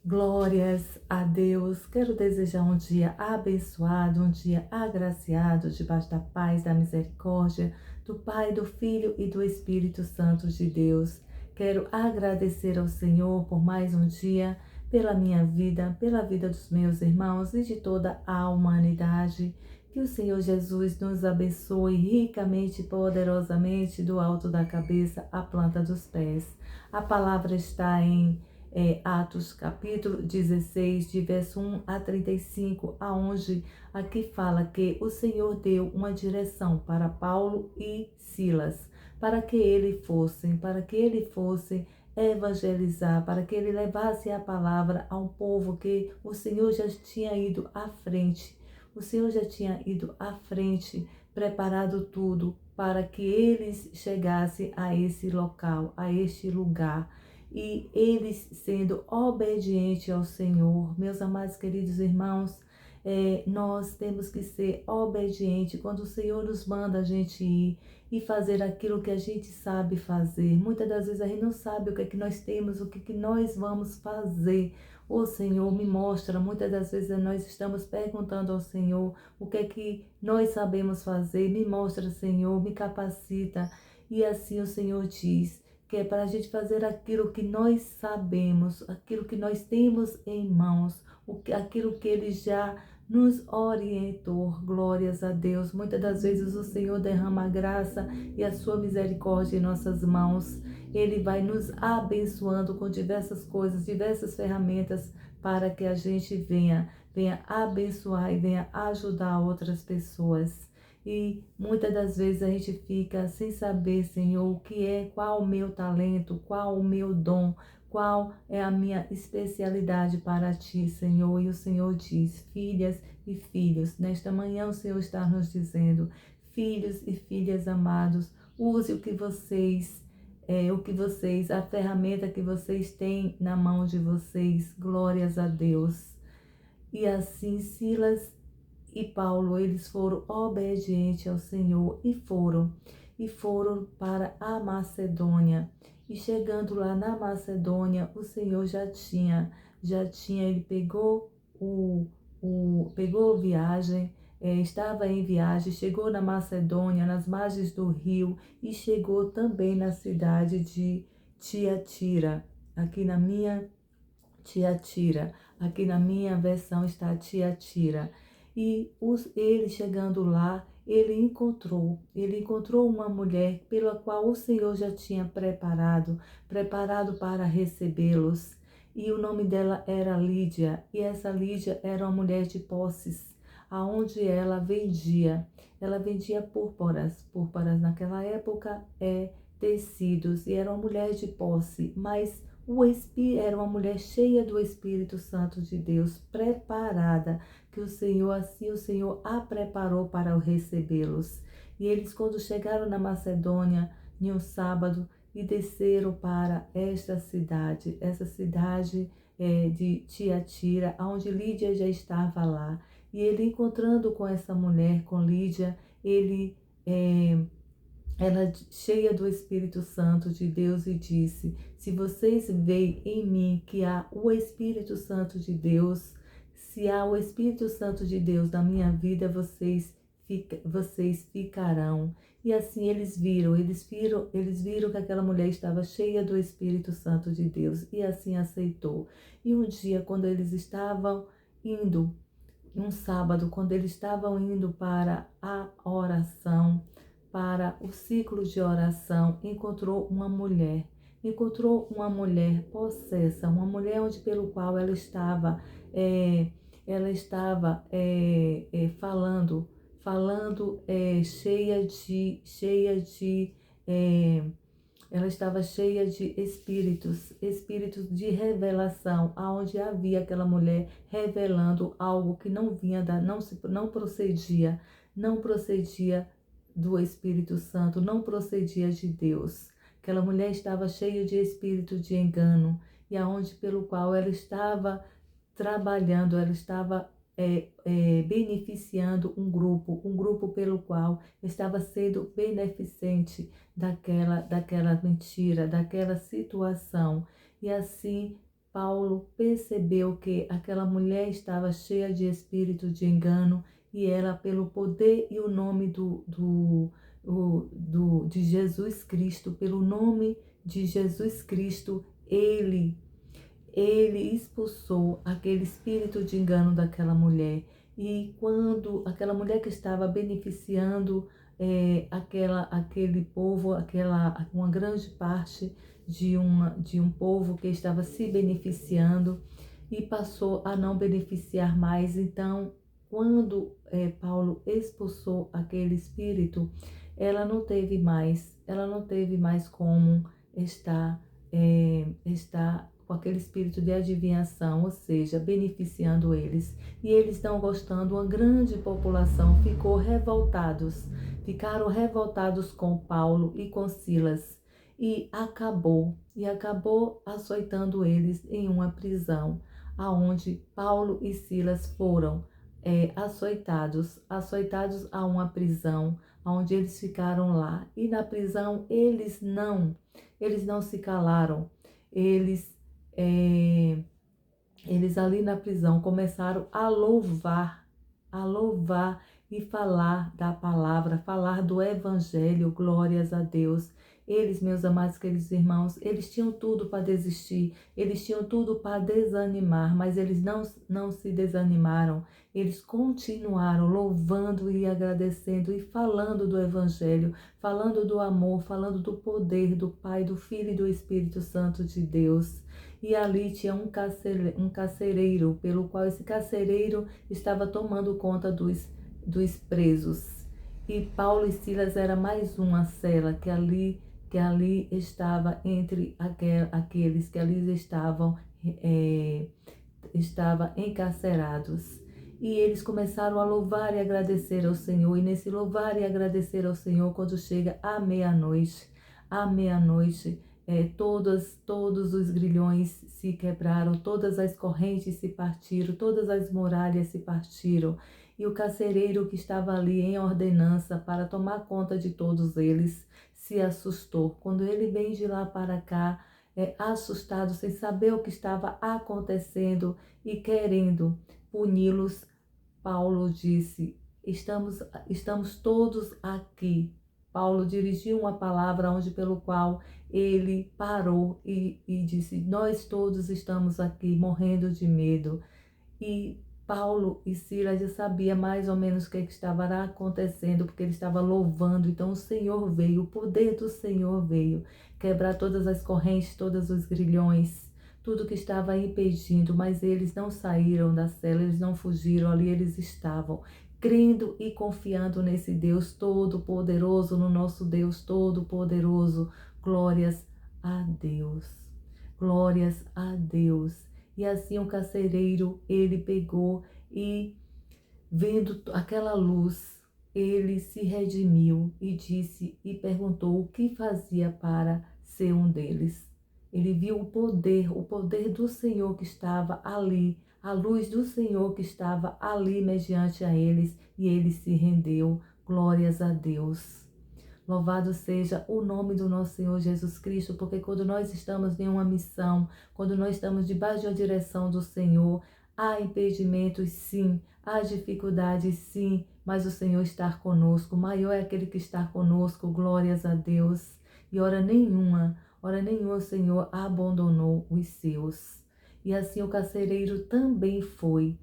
Glórias a Deus. Quero desejar um dia abençoado, um dia agraciado, debaixo da paz, da misericórdia, do Pai, do Filho e do Espírito Santo de Deus. Quero agradecer ao Senhor por mais um dia, pela minha vida, pela vida dos meus irmãos e de toda a humanidade. Que o Senhor Jesus nos abençoe ricamente e poderosamente do alto da cabeça à planta dos pés. A palavra está em Atos capítulo 16, de verso 1 a 35, aonde aqui fala que o Senhor deu uma direção para Paulo e Silas, para que ele fosse evangelizar, para que ele levasse a palavra a um povo que o Senhor já tinha ido à frente. O Senhor já tinha ido à frente, preparado tudo para que eles chegassem a esse local, a este lugar. E eles sendo obedientes ao Senhor. Meus amados queridos irmãos, nós temos que ser obedientes quando o Senhor nos manda a gente ir e fazer aquilo que a gente sabe fazer. Muitas das vezes a gente não sabe o que é que nós temos, o que é que nós vamos fazer. O Senhor me mostra, muitas das vezes nós estamos perguntando ao Senhor o que é que nós sabemos fazer. Me mostra, Senhor, me capacita. E assim o Senhor diz que é para a gente fazer aquilo que nós sabemos, aquilo que nós temos em mãos, aquilo que Ele já nos orientou. Glórias a Deus. Muitas das vezes o Senhor derrama a graça e a sua misericórdia em nossas mãos. Ele vai nos abençoando com diversas coisas, diversas ferramentas para que a gente venha abençoar e venha ajudar outras pessoas. E muitas das vezes a gente fica sem saber, Senhor, o que é, qual o meu talento, qual o meu dom, qual é a minha especialidade para Ti, Senhor. E o Senhor diz, filhas e filhos, nesta manhã o Senhor está nos dizendo, filhos e filhas amados, use a ferramenta que vocês têm na mão de vocês. Glórias a Deus. E assim Silas e Paulo, eles foram obedientes ao Senhor e foram para a Macedônia. E chegando lá na Macedônia, o Senhor ele pegou viagem, estava em viagem, chegou na Macedônia, nas margens do rio, e chegou também na cidade de Tiatira. Aqui na minha versão está Tiatira. E ele chegando lá, ele encontrou uma mulher pela qual o Senhor já tinha preparado para recebê-los. E o nome dela era Lídia, e essa Lídia era uma mulher de posses, aonde ela vendia púrpuras naquela época tecidos, e era uma mulher de posse, mas era uma mulher cheia do Espírito Santo de Deus, preparada, que o Senhor a preparou para recebê-los. E eles, quando chegaram na Macedônia, em um sábado, e desceram para essa cidade de Tiatira, onde Lídia já estava lá. E ele, encontrando com essa mulher, com Lídia, ela cheia do Espírito Santo de Deus, e disse, se vocês veem em mim que há o Espírito Santo de Deus, se há o Espírito Santo de Deus na minha vida, vocês ficarão. E assim eles viram que aquela mulher estava cheia do Espírito Santo de Deus, e assim aceitou. E um dia, quando eles estavam indo, um sábado, quando eles estavam indo para a oração, para o ciclo de oração, encontrou uma mulher possessa, uma mulher onde pelo qual ela estava falando ela estava cheia de espíritos de revelação, aonde havia aquela mulher revelando algo que não vinha não procedia do Espírito Santo, não procedia de Deus. Aquela mulher estava cheia de espírito de engano, e aonde pelo qual ela estava trabalhando, ela estava beneficiando um grupo pelo qual estava sendo beneficente daquela mentira, daquela situação. E assim Paulo percebeu que aquela mulher estava cheia de espírito de engano e ela, pelo poder e o nome de Jesus Cristo, pelo nome de Jesus Cristo, ele expulsou aquele espírito de engano daquela mulher. E quando aquela mulher que estava beneficiando aquele povo, uma grande parte de um povo que estava se beneficiando e passou a não beneficiar mais. Então, quando Paulo expulsou aquele espírito, ela não teve mais como estar com aquele espírito de adivinhação, ou seja, beneficiando eles. E eles não gostando, uma grande população ficaram revoltados com Paulo e com Silas. E acabou açoitando eles em uma prisão, aonde Paulo e Silas foram açoitados a uma prisão, onde eles ficaram lá. E na prisão eles não se calaram. Eles ali na prisão começaram a louvar e falar da palavra, falar do evangelho, glórias a Deus. Eles, meus amados queridos irmãos, eles tinham tudo para desistir, eles tinham tudo para desanimar, mas eles não se desanimaram. Eles continuaram louvando e agradecendo e falando do evangelho, falando do amor, falando do poder do Pai, do Filho e do Espírito Santo de Deus. E ali tinha um carcereiro, pelo qual esse carcereiro estava tomando conta dos presos. E Paulo e Silas era mais uma cela que ali estava entre aqueles que ali estavam encarcerados. E eles começaram a louvar e agradecer ao Senhor. E nesse louvar e agradecer ao Senhor, quando chega à meia-noite, todos os grilhões se quebraram, todas as correntes se partiram, todas as muralhas se partiram. E o carcereiro que estava ali em ordenança para tomar conta de todos eles se assustou. Quando ele vem de lá para cá, assustado, sem saber o que estava acontecendo e querendo puni-los, Paulo disse: estamos todos aqui. Paulo dirigiu uma palavra onde pelo qual ele parou e disse: nós todos estamos aqui morrendo de medo. E Paulo e Silas já sabiam mais ou menos o que estava acontecendo, porque ele estava louvando. Então o Senhor veio, o poder do Senhor veio quebrar todas as correntes, todos os grilhões, tudo que estava impedindo, mas eles não saíram da cela, eles não fugiram, ali eles estavam, crendo e confiando nesse Deus Todo-Poderoso, no nosso Deus Todo-Poderoso. Glórias a Deus, glórias a Deus. E assim o carcereiro, ele pegou e, vendo aquela luz, ele se redimiu e disse e perguntou o que fazia para ser um deles. Ele viu o poder do Senhor que estava ali, a luz do Senhor que estava ali mediante a eles, e ele se rendeu. Glórias a Deus. Louvado seja o nome do nosso Senhor Jesus Cristo, porque quando nós estamos em uma missão, quando nós estamos debaixo da direção do Senhor, há impedimentos sim, há dificuldades sim, mas o Senhor está conosco. Maior é aquele que está conosco, glórias a Deus. E hora nenhuma o Senhor abandonou os seus. E assim o carcereiro também foi.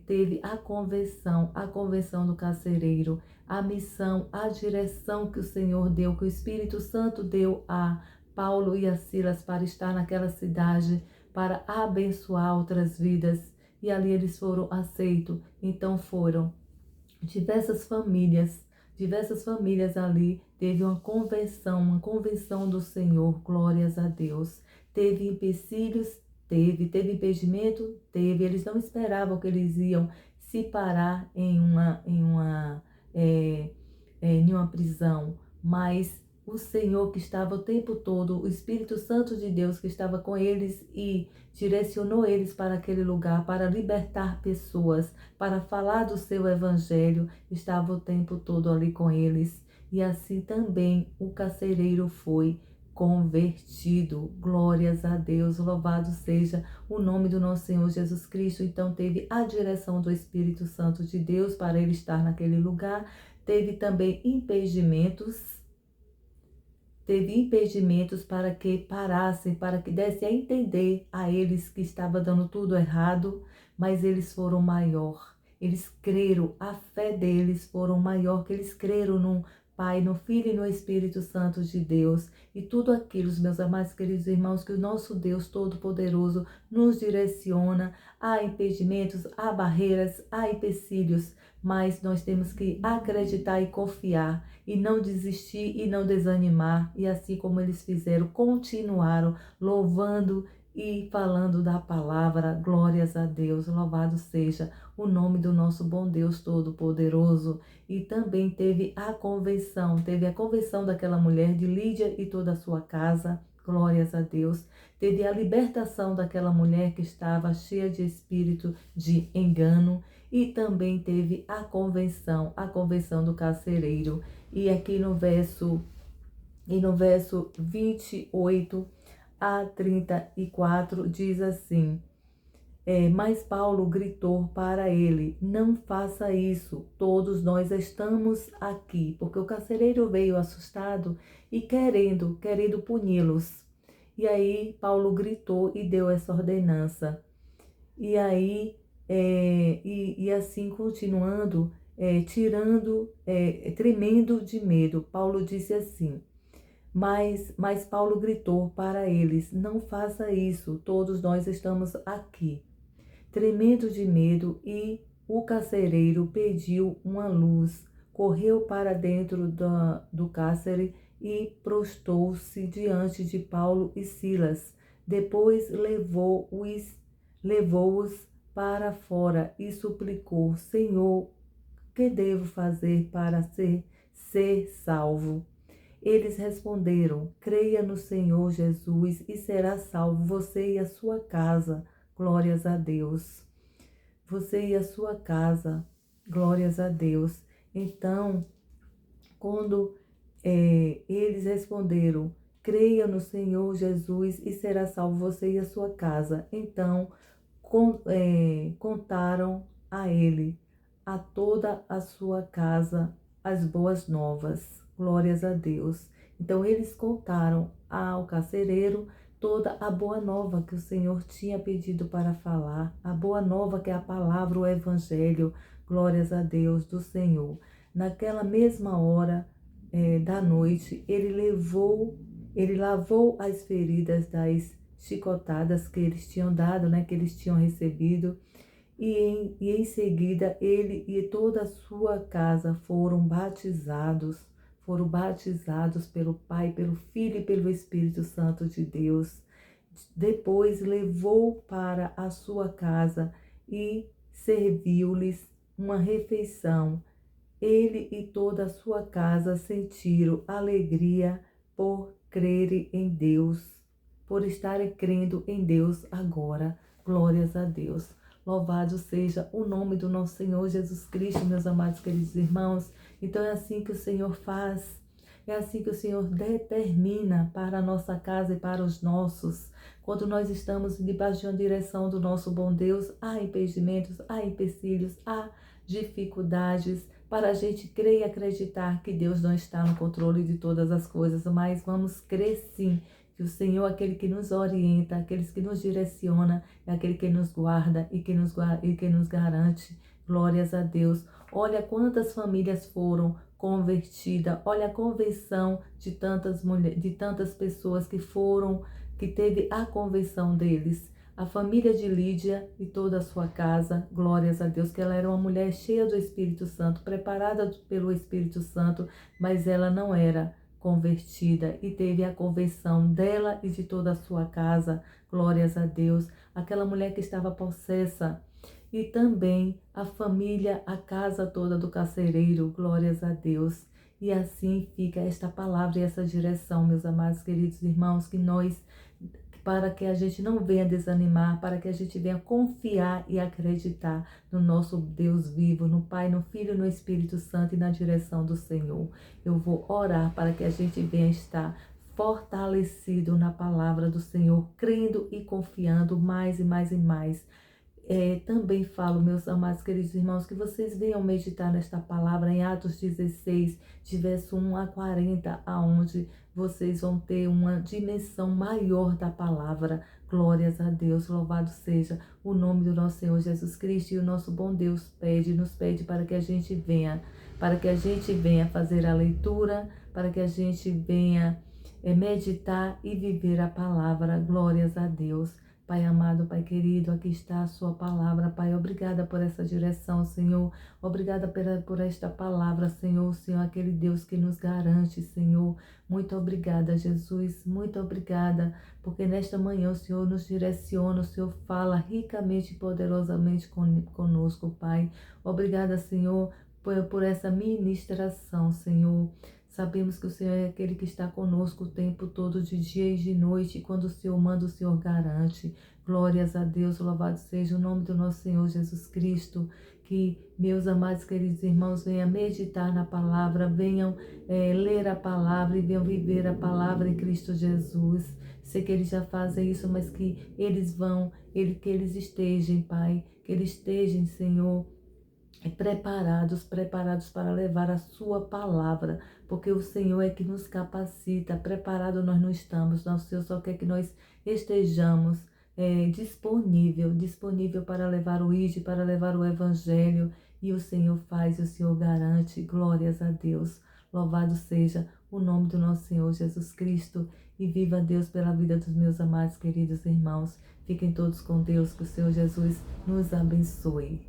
Teve a convenção do carcereiro, a missão, a direção que o Senhor deu, que o Espírito Santo deu a Paulo e a Silas para estar naquela cidade, para abençoar outras vidas. E ali eles foram aceitos. Então foram diversas famílias ali, teve uma convenção do Senhor, glórias a Deus. Teve empecilhos, teve impedimento, eles não esperavam que eles iam se parar em uma prisão, mas o Senhor que estava o tempo todo, o Espírito Santo de Deus que estava com eles e direcionou eles para aquele lugar, para libertar pessoas, para falar do seu evangelho, estava o tempo todo ali com eles. E assim também o carcereiro foi convertido. Glórias a Deus, louvado seja o nome do nosso Senhor Jesus Cristo. Então teve a direção do Espírito Santo de Deus para ele estar naquele lugar. Teve também impedimentos para que parassem, para que desse a entender a eles que estava dando tudo errado, mas eles foram maior. Eles creram, a fé deles foram maior, que eles creram no Pai, no Filho e no Espírito Santo de Deus. E tudo aquilo, meus amados queridos irmãos, que o nosso Deus Todo-Poderoso nos direciona. Há impedimentos, há barreiras, há empecilhos, mas nós temos que acreditar e confiar, e não desistir e não desanimar. E assim como eles fizeram, continuaram louvando e falando da palavra. Glórias a Deus, louvado seja o nome do nosso bom Deus Todo-Poderoso. E também teve a convenção daquela mulher de Lídia e toda a sua casa. Glórias a Deus. Teve a libertação daquela mulher que estava cheia de espírito de engano. E também teve a convenção do carcereiro. E aqui no verso 28 a 34 diz assim: mas Paulo gritou para ele: não faça isso, todos nós estamos aqui. Porque o carcereiro veio assustado e querendo puni-los. E aí Paulo gritou e deu essa ordenança. E aí, assim continuando, tremendo de medo, Paulo disse assim: mas Paulo gritou para eles: não faça isso, todos nós estamos aqui. Tremendo de medo, e o carcereiro pediu uma luz, correu para dentro do cárcere e prostou-se diante de Paulo e Silas. Depois levou-os para fora e suplicou: Senhor, que devo fazer para ser salvo? Eles responderam: creia no Senhor Jesus e será salvo você e a sua casa. Glórias a Deus. Você e a sua casa. Glórias a Deus. Então, quando eles responderam: creia no Senhor Jesus e será salvo você e a sua casa. Então, contaram a ele, a toda a sua casa, as boas novas. Glórias a Deus. Então eles contaram ao carcereiro toda a boa nova que o Senhor tinha pedido para falar, a boa nova que é a palavra, o evangelho. Glórias a Deus do Senhor. Naquela mesma hora da noite, ele lavou as feridas das chicotadas que eles tinham dado, que eles tinham recebido, e em seguida ele e toda a sua casa foram batizados pelo Pai, pelo Filho e pelo Espírito Santo de Deus. Depois levou para a sua casa e serviu-lhes uma refeição. Ele e toda a sua casa sentiram alegria por crerem em Deus, por estarem crendo em Deus agora. Glórias a Deus. Louvado seja o nome do nosso Senhor Jesus Cristo, meus amados queridos irmãos. Então é assim que o Senhor faz, é assim que o Senhor determina para a nossa casa e para os nossos. Quando nós estamos debaixo de uma direção do nosso bom Deus, há impedimentos, há empecilhos, há dificuldades para a gente crer e acreditar que Deus não está no controle de todas as coisas, mas vamos crer sim, que o Senhor é aquele que nos orienta, aquele que nos direciona, é aquele que nos guarda e que nos garante. Glórias a Deus. Olha quantas famílias foram convertidas. Olha a conversão de tantas pessoas que teve a conversão deles. A família de Lídia e toda a sua casa, glórias a Deus, que ela era uma mulher cheia do Espírito Santo, preparada pelo Espírito Santo, mas ela não era convertida, e teve a conversão dela e de toda a sua casa. Glórias a Deus. Aquela mulher que estava possessa, e também a família, a casa toda do carcereiro. Glórias a Deus. E assim fica esta palavra e essa direção, meus amados queridos irmãos, para que a gente não venha desanimar, para que a gente venha confiar e acreditar no nosso Deus vivo, no Pai, no Filho e no Espírito Santo, e na direção do Senhor. Eu vou orar para que a gente venha estar fortalecido na palavra do Senhor, crendo e confiando mais e mais e mais. Também falo, meus amados queridos irmãos, que vocês venham meditar nesta palavra em Atos 16, de verso 1 a 40, aonde vocês vão ter uma dimensão maior da palavra. Glórias a Deus, louvado seja o nome do nosso Senhor Jesus Cristo. E o nosso bom Deus nos pede para que a gente venha, fazer a leitura, para que a gente venha meditar e viver a palavra. Glórias a Deus. Pai amado, Pai querido, aqui está a sua palavra, Pai. Obrigada por essa direção, Senhor. Obrigada por esta palavra, Senhor. Senhor, aquele Deus que nos garante, Senhor. Muito obrigada, Jesus. Muito obrigada, porque nesta manhã o Senhor nos direciona, o Senhor fala ricamente e poderosamente conosco, Pai. Obrigada, Senhor, por essa ministração, Senhor. Sabemos que o Senhor é aquele que está conosco o tempo todo, de dia e de noite. E quando o Senhor manda, o Senhor garante. Glórias a Deus, louvado seja o nome do nosso Senhor Jesus Cristo. Que meus amados queridos irmãos venham meditar na palavra, venham ler a palavra e venham viver a palavra em Cristo Jesus. Sei que eles já fazem isso, mas que eles que eles estejam, Pai, que eles estejam, Senhor, preparados para levar a sua palavra, porque o Senhor é que nos capacita. Preparado nós não estamos, nosso Senhor só quer que nós estejamos disponível para levar o ID, para levar o Evangelho, e o Senhor faz, o Senhor garante. Glórias a Deus, louvado seja o nome do nosso Senhor Jesus Cristo, e viva Deus pela vida dos meus amados queridos irmãos. Fiquem todos com Deus, que o Senhor Jesus nos abençoe.